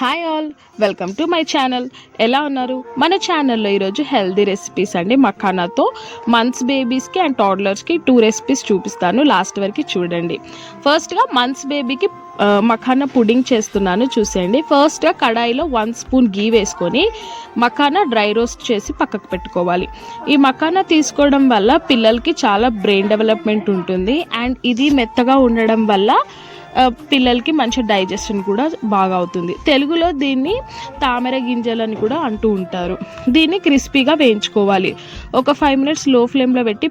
Hi all, welcome to my channel. ఎలా ఉన్నారు? మన ఛానల్లో ఈరోజు హెల్దీ రెసిపీస్ అండి. మఖానాతో మంత్స్ బేబీస్కి అండ్ టాడ్లర్స్కి 2 రెసిపీస్ చూపిస్తాను, లాస్ట్ వరకు చూడండి. ఫస్ట్గా మంత్స్ బేబీకి మఖానా పుడింగ్ చేస్తున్నాను, చూసేయండి. ఫస్ట్గా కడాయిలో 1 స్పూన్ గీ వేసుకొని మఖానా డ్రై రోస్ట్ చేసి పక్కకు పెట్టుకోవాలి. ఈ మఖానా తీసుకోవడం వల్ల పిల్లలకి చాలా బ్రెయిన్ డెవలప్మెంట్ ఉంటుంది అండ్ ఇది మెత్తగా ఉండడం వల్ల పిల్లలకి మంచి డైజెషన్ కూడా బాగా అవుతుంది. తెలుగులో దీన్ని తామర గింజలని కూడా అంటూ ఉంటారు. దీన్ని క్రిస్పీగా వేయించుకోవాలి. ఒక 5 మినిట్స్ లో ఫ్లేమ్లో పెట్టి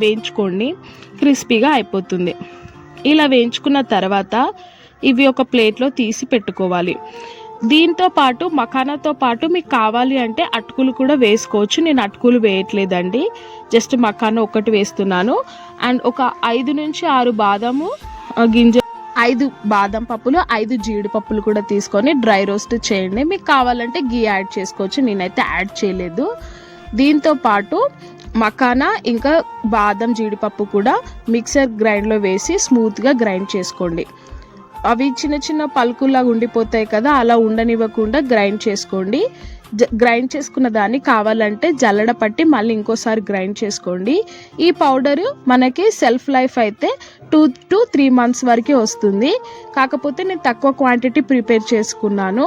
వేయించుకోండి, క్రిస్పీగా అయిపోతుంది. ఇలా వేయించుకున్న తర్వాత ఇవి ఒక ప్లేట్లో తీసి పెట్టుకోవాలి. దీంతో పాటు మఖానాతో పాటు మీకు కావాలి అంటే అటుకులు కూడా వేసుకోవచ్చు. నేను అటుకులు వేయట్లేదండి, జస్ట్ మఖానా ఒకటి వేస్తున్నాను. అండ్ ఒక 5 నుంచి 6 బాదము గింజ, 5 బాదం పప్పులు, 5 జీడిపప్పులు కూడా తీసుకొని డ్రై రోస్ట్ చేయండి. మీకు కావాలంటే గీ యాడ్ చేసుకోవచ్చు, నేనైతే యాడ్ చేయలేదు. దీంతో పాటు మఖానా ఇంకా బాదం జీడిపప్పు కూడా మిక్సర్ గ్రైండ్లో వేసి స్మూత్గా గ్రైండ్ చేసుకోండి. అవి చిన్న చిన్న పలుకులాగా ఉండిపోతాయి కదా, అలా ఉండనివ్వకుండా గ్రైండ్ చేసుకోండి. గ్రైండ్ చేసుకున్న దాన్ని కావాలంటే జల్లడ పట్టి మళ్ళీ ఇంకోసారి గ్రైండ్ చేసుకోండి. ఈ పౌడరు మనకి సెల్ఫ్ లైఫ్ అయితే 2 to 3 months వరకు వస్తుంది. కాకపోతే నేను తక్కువ క్వాంటిటీ ప్రిపేర్ చేసుకున్నాను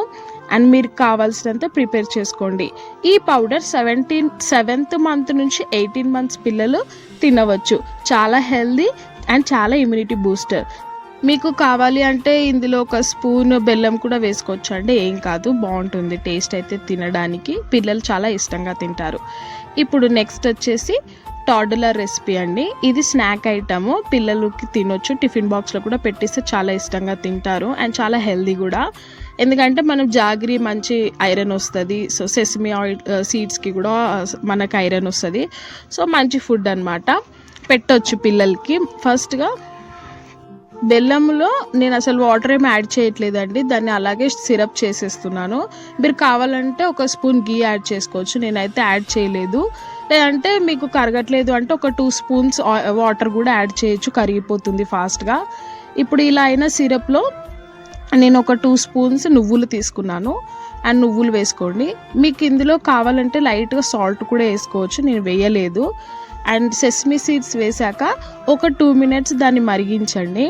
అండ్ మీరు కావాల్సినంత ప్రిపేర్ చేసుకోండి. ఈ పౌడర్ 7th మంత్ నుంచి 18 months పిల్లలు తినవచ్చు. చాలా హెల్దీ అండ్ చాలా ఇమ్యూనిటీ బూస్టర్. మీకు కావాలి అంటే ఇందులో 1 స్పూన్ బెల్లం కూడా వేసుకోవచ్చు అండి, ఏం కాదు, బాగుంటుంది టేస్ట్ అయితే. తినడానికి పిల్లలు చాలా ఇష్టంగా తింటారు. ఇప్పుడు నెక్స్ట్ వచ్చేసి టాడ్లర్ రెసిపీ అండి. ఇది స్నాక్ ఐటమ్, పిల్లలకి తినొచ్చు. టిఫిన్ బాక్స్లో కూడా పెట్టిస్తే చాలా ఇష్టంగా తింటారు అండ్ చాలా హెల్దీ కూడా. ఎందుకంటే మనం జాగరీ మంచి ఐరన్ వస్తుంది, సో సెసమి ఆయిల్ సీడ్స్కి కూడా మనకు ఐరన్ వస్తుంది. సో మంచి ఫుడ్ అనమాట, పెట్టొచ్చు పిల్లలకి. ఫస్ట్గా బెల్లంలో నేను అసలు వాటర్ ఏమి యాడ్ చేయట్లేదండి, దాన్ని అలాగే సిరప్ చేసేస్తున్నాను. మీరు కావాలంటే 1 స్పూన్ గీ యాడ్ చేసుకోవచ్చు, నేనైతే యాడ్ చేయలేదు. లేదంటే మీకు కరగట్లేదు అంటే ఒక 2 స్పూన్స్ వాటర్ కూడా యాడ్ చేయొచ్చు, కరిగిపోతుంది ఫాస్ట్గా. ఇప్పుడు ఇలా అయిన సిరప్లో నేను ఒక 2 స్పూన్స్ నువ్వులు తీసుకున్నాను అండ్ నువ్వులు వేసుకోండి. మీకు ఇందులో కావాలంటే లైట్గా సాల్ట్ కూడా వేసుకోవచ్చు, నేను వేయలేదు. అండ్ సెసమి సీడ్స్ వేసాక ఒక 2 minutes దాన్ని మరిగించండి.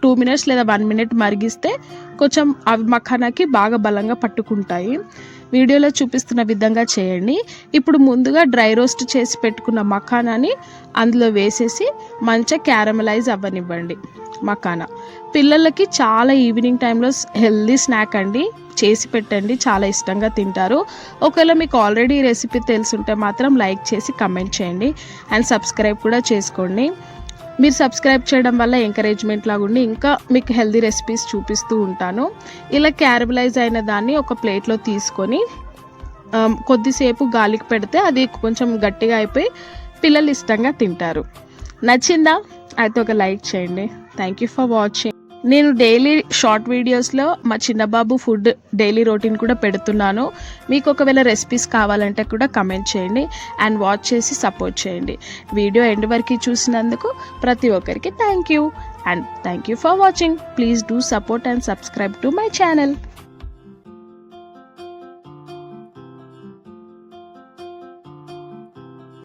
2 minutes లేదా 1 minute మరిగిస్తే కొంచెం అవి మఖానాకి బాగా బలంగా పట్టుకుంటాయి. వీడియోలో చూపిస్తున్న విధంగా చేయండి. ఇప్పుడు ముందుగా డ్రై రోస్ట్ చేసి పెట్టుకున్న మఖానాని అందులో వేసేసి మంచిగా క్యారమలైజ్ అవ్వనివ్వండి. మఖానా పిల్లలకి చాలా ఈవినింగ్ టైంలో హెల్దీ స్నాక్ అండి, చేసి పెట్టండి, చాలా ఇష్టంగా తింటారు. ఒకవేళ మీకు ఆల్రెడీ ఈ రెసిపీ తెలుసుంటే మాత్రం లైక్ చేసి కమెంట్ చేయండి అండ్ సబ్స్క్రైబ్ కూడా చేసుకోండి. మీరు సబ్స్క్రైబ్ చేయడం వల్ల ఎంకరేజ్మెంట్ లాగా ఉండి ఇంకా మీకు హెల్దీ రెసిపీస్ చూపిస్తూ ఉంటాను. ఇలా క్యారమలైజ్ అయిన దాన్ని ఒక ప్లేట్లో తీసుకొని కొద్దిసేపు గాలికి పెడితే అది కొంచెం గట్టిగా అయిపోయి పిల్లలు ఇష్టంగా తింటారు. నచ్చిందా? అయితే ఒక లైక్ చేయండి. Thank you for watching. నేను డైలీ షార్ట్ వీడియోస్లో మా చిన్నబాబు ఫుడ్ డైలీ రొటీన్ కూడా పెడుతున్నాను. మీకు ఒకవేళ రెసిపీస్ కావాలంటే కూడా కమెంట్ చేయండి అండ్ వాచ్ చేసి సపోర్ట్ చేయండి. వీడియో ఎండ్ వరకు చూసినందుకు ప్రతి ఒక్కరికి thank you and thank you for watching. Please do support and subscribe to my channel.